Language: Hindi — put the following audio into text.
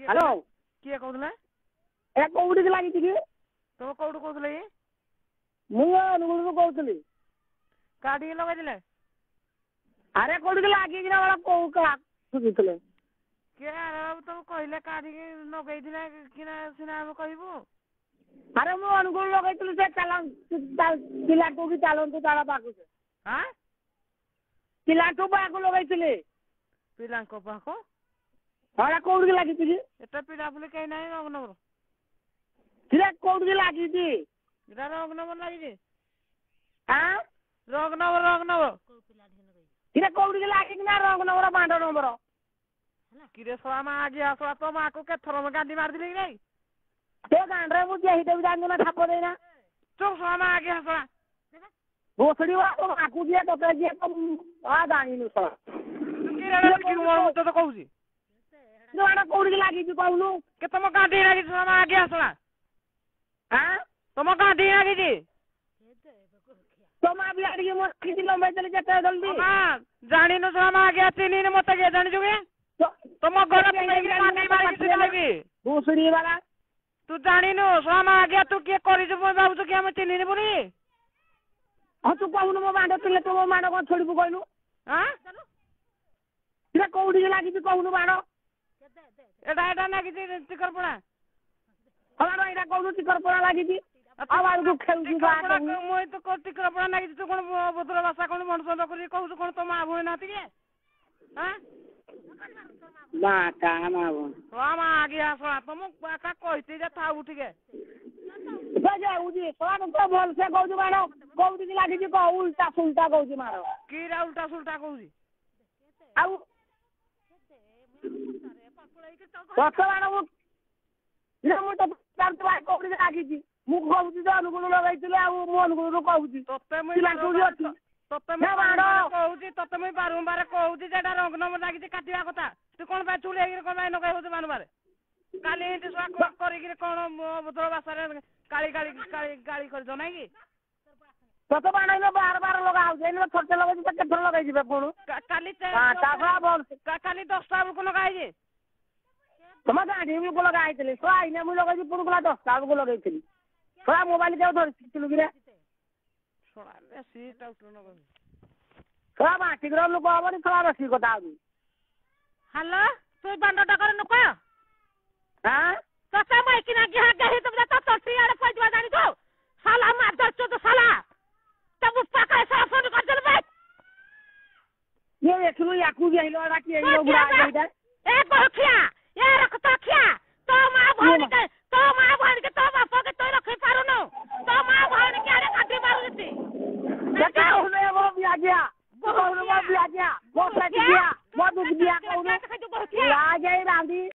हेलो किए कहूला ए कोउडी के लागि कि तो कोउडू कहूले ये मु अनुगुण कहतली काढी लगा दिले अरे कोउडी के लागि कि ना वाला को का सुगितले के अरे तो कहले काढी लगे दिले कि ना सिना हम कहबो अरे मु अनुगुण लगैतली से चलन पिला को कि चालन तो ताला पाकु से हां पिला को पाकु लगैतली पिला को पाको अरे कोउडी के लागि कि एटा पिला बोले कहीं नहीं रंग नंबर फिर कोउडी के लागि कि एटा रंग नंबर लागि जे हां रंग नंबर फिर कोउडी के लागि कि ना रंग नंबर बांडो नंबर किरे सवा मा आगे आसला तो मा को के थरो में गाड़ी मार दिले नहीं तो गांडरे मु जेही देबी जान ना थापो देना तो सवा मा आगे आसला भोसड़ी वाला तो आकू दिए तो जे तो आ दानी नु सर किरे कि मोर तो कहूसी जो आना कोउडी के लागि कि कहलु के तुम गाड़ी लागि सवा मा आगे आसला हां तुम गाड़ी लागि जी तो मा भी आड़ी मो किति लंबे चले जते जल्दी हां जानी न सवा मा आगे चिनी न मत के जानी जुगे तुम घर पे गाड़ी मार के लगी भोसड़ी वाला तू जानी न सवा मा आगे तू के करी जो बाबू तो के हम चिनी न बोली हां तू कहनु मो बांडो तले तो मो मानो को छोड़ी कहलु हां फिर कोउडी के लागि कि कहनु बाणो एटा ना कि टिकर पड़ा हमारा एटा कहनु टिकर पड़ा लागि कि आवाज को खेलु बा मोय तो को टिकर पड़ा ना कि तू कोन बदर भाषा कोन मनसन करी कहू कोन तो मा भोय नाती के हां बा का मा बो मा आगे आसला तुम का कहते जे था उठ के बजा उजी सोना तो बोल से कहू बाणो कोउडी के लागि कि उल्टा सुल्टा कहू मारो कीरा उल्टा सुल्टा कहू आउ तो बाणो मु तो चार तो भाई कोउडी के लागि कि मु कहू जे अनुगुण लगाइतले आ मु अनुगुण कहू तते मैं पिला कोउडी अछि तते मैं कहू तते मैं बारंबार कहू जेटा रंग नंबर लागि काटिया कथा तू कोन बा चुले गिर कोन बा न कहू जे बारंबार काली हिंदी स्वा करी गिर कोन बदर भाषा रे गाली कर जो नाही की तो बाणो में बार लगाउ जे न छोटे लगाइ त केथर लगाइ जिबे कोन काली हां ताफा बोल काली 10 टा को लगाइ जे तुम गाड़ी में को लगाइतले तो आइने मु लगाइ पुरु को 10 टा को लगाइतली थोड़ा मोबाइल के धर सिलु गिरे थोड़ा बेसी टाउट न थोड़ा बाटी ग्राम लोग आबनी थोड़ा बेसी कथा आबी हेलो तू बंडटा कर न को हां तो से मैं कि ना गहा गही तुम तो तोटी आड़े पजवा जानी को साला मार दो तो साला तब पका सा फोन कर दे भाई ये एकलु याकू भी आइलो आड़ा कि एइलो बुरा गइदा